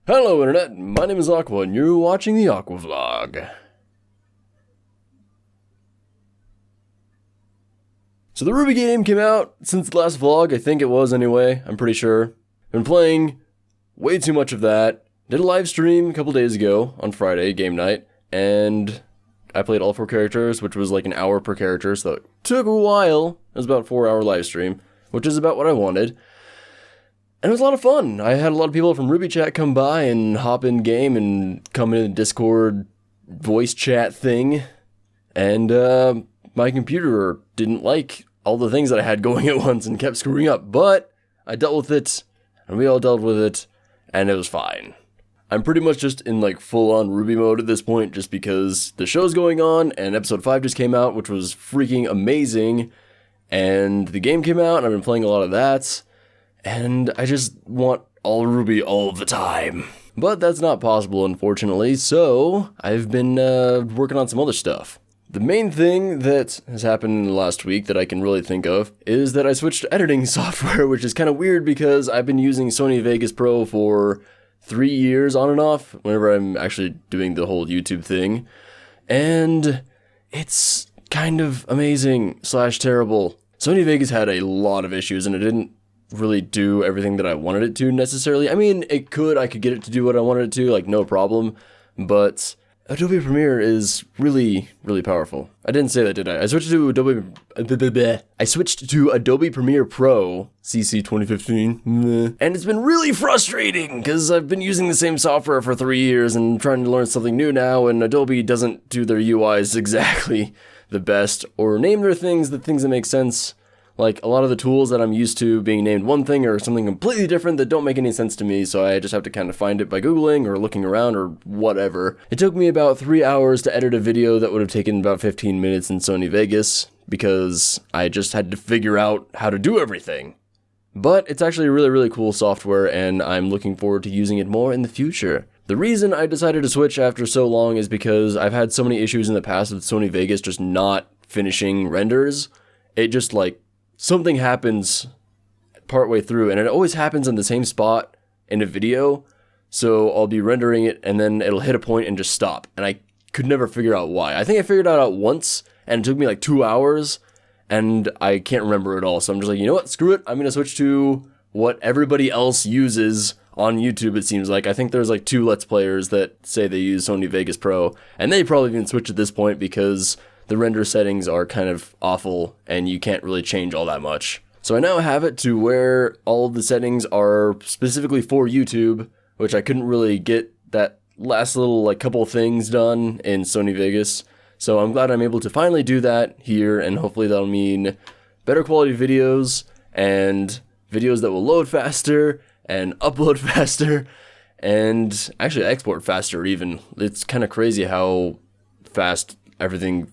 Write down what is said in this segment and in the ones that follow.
Hello Internet, my name is Aqua and you're watching the Aqua Vlog. So the RWBY game came out since the last vlog, I think it was anyway, I'm pretty sure. Been playing way too much of that. Did a live stream a couple days ago on Friday, game night, and I played all 4 characters, which was like an hour per character, so it took a while. It was about a 4-hour live stream, which is about what I wanted. And it was a lot of fun. I had a lot of people from RWBY chat come by and hop in game and come in the Discord voice chat thing. And my computer didn't like all the things that I had going at once and kept screwing up. But I dealt with it, and we all dealt with it, and it was fine. I'm pretty much just in like full-on RWBY mode at this point just because the show's going on and episode 5 just came out, which was freaking amazing. And the game came out and I've been playing a lot of that. And I just want all RWBY all the time. But that's not possible, unfortunately, so I've been working on some other stuff. The main thing that has happened in the last week that I can really think of is that I switched to editing software, which is kind of weird because I've been using Sony Vegas Pro for 3 years on and off, whenever I'm actually doing the whole YouTube thing. And it's kind of amazing / terrible. Sony Vegas had a lot of issues and it didn't really do everything that I wanted it to necessarily. I mean, I could get it to do what I wanted it to, like no problem, but Adobe Premiere is really, really powerful. I didn't say that, did I? I switched to Adobe Premiere Pro CC 2015, and it's been really frustrating because I've been using the same software for 3 years and trying to learn something new now, and Adobe doesn't do their UIs exactly the best or name their things the things that make sense. Like, a lot of the tools that I'm used to being named one thing or something completely different that don't make any sense to me, so I just have to kind of find it by Googling or looking around or whatever. It took me about 3 hours to edit a video that would have taken about 15 minutes in Sony Vegas, because I just had to figure out how to do everything. But it's actually really, really cool software, and I'm looking forward to using it more in the future. The reason I decided to switch after so long is because I've had so many issues in the past with Sony Vegas just not finishing renders. It just, like, something happens partway through, and it always happens in the same spot in a video, so I'll be rendering it, and then it'll hit a point and just stop, and I could never figure out why. I think I figured it out once, and it took me like 2 hours, and I can't remember it all, so I'm just like, you know what, screw it, I'm gonna switch to what everybody else uses on YouTube, it seems like. I think there's like 2 Let's Players that say they use Sony Vegas Pro, and they probably even switch at this point because the render settings are kind of awful and you can't really change all that much. So I now have it to where all of the settings are specifically for YouTube, which I couldn't really get that last little like couple things done in Sony Vegas. So I'm glad I'm able to finally do that here, and hopefully that'll mean better quality videos and videos that will load faster and upload faster and actually export faster even. It's kind of crazy how fast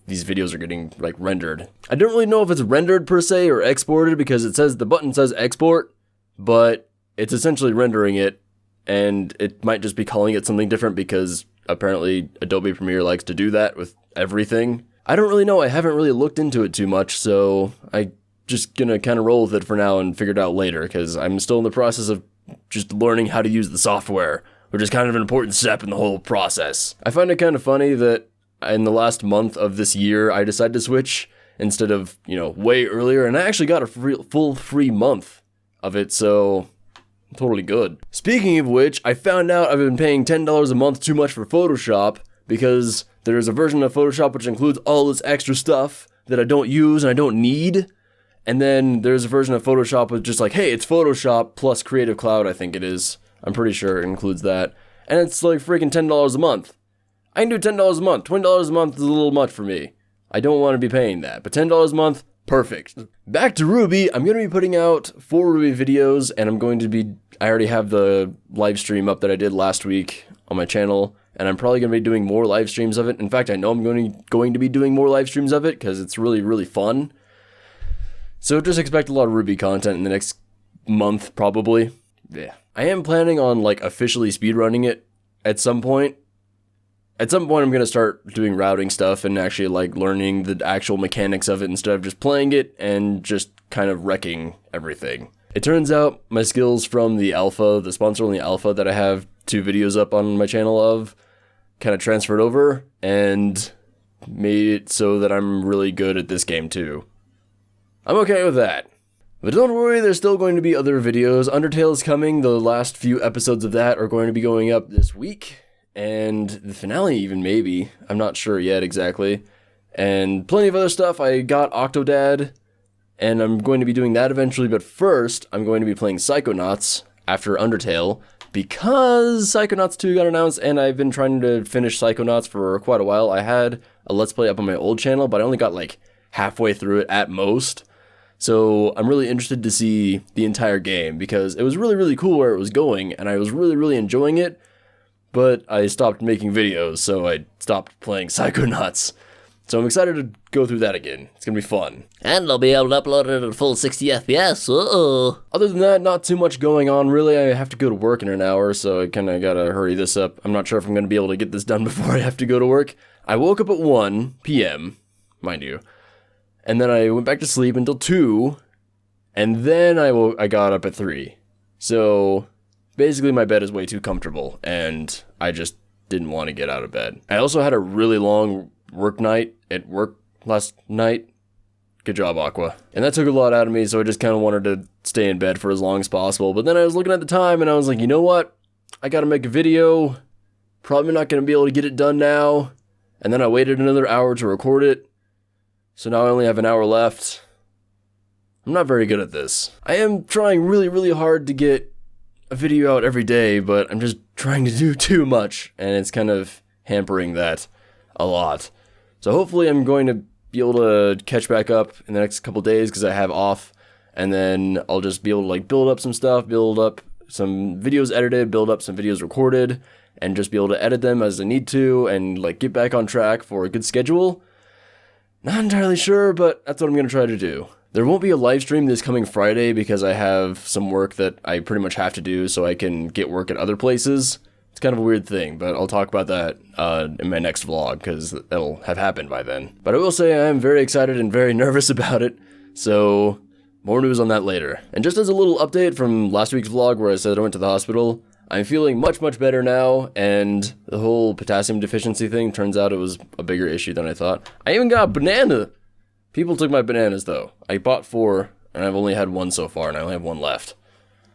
these videos are getting like rendered. I don't really know if it's rendered per se or exported because the button says export, but it's essentially rendering it, and it might just be calling it something different because apparently Adobe Premiere likes to do that with everything. I don't really know, I haven't really looked into it too much, so I'm just gonna kind of roll with it for now and figure it out later because I'm still in the process of just learning how to use the software, which is kind of an important step in the whole process. I find it kind of funny that in the last month of this year, I decided to switch instead of, way earlier, and I actually got a full free month of it, so totally good. Speaking of which, I found out I've been paying $10 a month too much for Photoshop because there's a version of Photoshop which includes all this extra stuff that I don't use and I don't need, and then there's a version of Photoshop with just like, hey, it's Photoshop plus Creative Cloud, I think it is. I'm pretty sure it includes that, and it's like freaking $10 a month. I can do $10 a month. $20 a month is a little much for me. I don't want to be paying that, but $10 a month, perfect. Back to RWBY, I'm going to be putting out 4 RWBY videos, and I already have the live stream up that I did last week on my channel, and I'm probably going to be doing more live streams of it. In fact, I know I'm going to be doing more live streams of it because it's really, really fun. So just expect a lot of RWBY content in the next month, probably. Yeah. I am planning on like officially speedrunning it at some point. At some point, I'm going to start doing routing stuff and actually like learning the actual mechanics of it instead of just playing it and just kind of wrecking everything. It turns out my skills from the alpha, the sponsor-only alpha that I have 2 videos up on my channel of, kind of transferred over, and made it so that I'm really good at this game too. I'm okay with that. But don't worry, there's still going to be other videos. Undertale is coming. The last few episodes of that are going to be going up this week. And the finale even, maybe. I'm not sure yet exactly. And plenty of other stuff. I got Octodad, and I'm going to be doing that eventually. But first, I'm going to be playing Psychonauts after Undertale, because Psychonauts 2 got announced, and I've been trying to finish Psychonauts for quite a while. I had a Let's Play up on my old channel, but I only got like halfway through it at most. So I'm really interested to see the entire game, because it was really, really cool where it was going, and I was really, really enjoying it, but I stopped making videos, so I stopped playing Psychonauts. So I'm excited to go through that again. It's gonna be fun. And I'll be able to upload it at full 60 FPS, Other than that, not too much going on, really. I have to go to work in an hour, so I kinda gotta hurry this up. I'm not sure if I'm gonna be able to get this done before I have to go to work. I woke up at 1 p.m., mind you. And then I went back to sleep until 2, and then I got up at 3. So basically my bed is way too comfortable, and I just didn't want to get out of bed. I also had a really long work night at work last night. Good job, Aqua. And that took a lot out of me, so I just kind of wanted to stay in bed for as long as possible. But then I was looking at the time, and I was like, you know what? I gotta make a video. Probably not gonna be able to get it done now. And then I waited another hour to record it. So now I only have an hour left. I'm not very good at this. I am trying really, really hard to get a video out every day, but I'm just trying to do too much, and it's kind of hampering that a lot. So hopefully I'm going to be able to catch back up in the next couple days, because I have off, and then I'll just be able to like build up some stuff, build up some videos edited, build up some videos recorded, and just be able to edit them as I need to, and like get back on track for a good schedule. Not entirely sure, but that's what I'm going to try to do. There won't be a live stream this coming Friday, because I have some work that I pretty much have to do so I can get work at other places. It's kind of a weird thing, but I'll talk about that in my next vlog, because that'll have happened by then. But I will say I am very excited and very nervous about it, so more news on that later. And just as a little update from last week's vlog where I said I went to the hospital, I'm feeling much, much better now, and the whole potassium deficiency thing, turns out it was a bigger issue than I thought. I even got a banana! People took my bananas, though. I bought 4, and I've only had 1 so far, and I only have 1 left.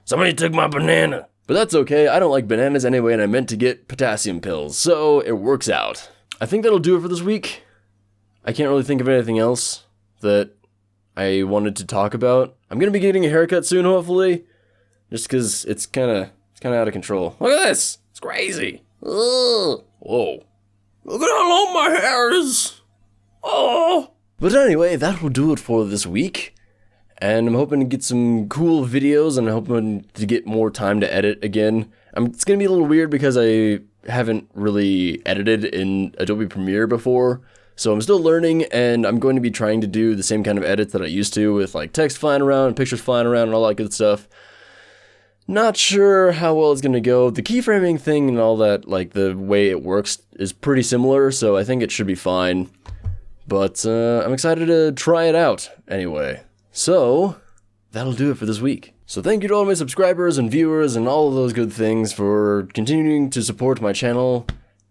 Somebody took my banana! But that's okay, I don't like bananas anyway, and I meant to get potassium pills, so it works out. I think that'll do it for this week. I can't really think of anything else that I wanted to talk about. I'm gonna be getting a haircut soon, hopefully, just because it's kind of out of control. Look at this! It's crazy! Whoa. Look at how long my hair is! Oh! But anyway, that will do it for this week. And I'm hoping to get some cool videos, and I'm hoping to get more time to edit again. It's gonna be a little weird because I haven't really edited in Adobe Premiere before. So I'm still learning, and I'm going to be trying to do the same kind of edits that I used to, with like text flying around, pictures flying around, and all that good stuff. Not sure how well it's going to go. The keyframing thing and all that, like the way it works, is pretty similar, so I think it should be fine. But I'm excited to try it out anyway. So that'll do it for this week. So thank you to all my subscribers and viewers and all of those good things for continuing to support my channel.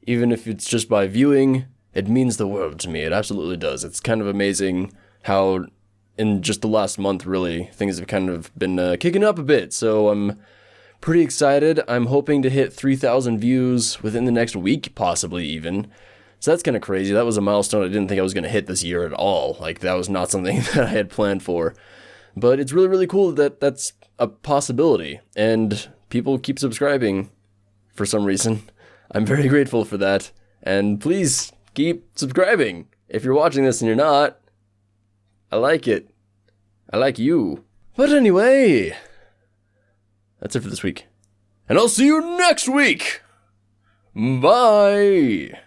Even if it's just by viewing, it means the world to me. It absolutely does. It's kind of amazing how in just the last month, really, things have kind of been kicking up a bit, so I'm pretty excited. I'm hoping to hit 3,000 views within the next week, possibly even. So that's kind of crazy. That was a milestone I didn't think I was going to hit this year at all. Like, that was not something that I had planned for. But it's really, really cool that that's a possibility, and people keep subscribing for some reason. I'm very grateful for that, and please keep subscribing. If you're watching this and you're not, I like it. I like you. But anyway, that's it for this week. And I'll see you next week. Bye.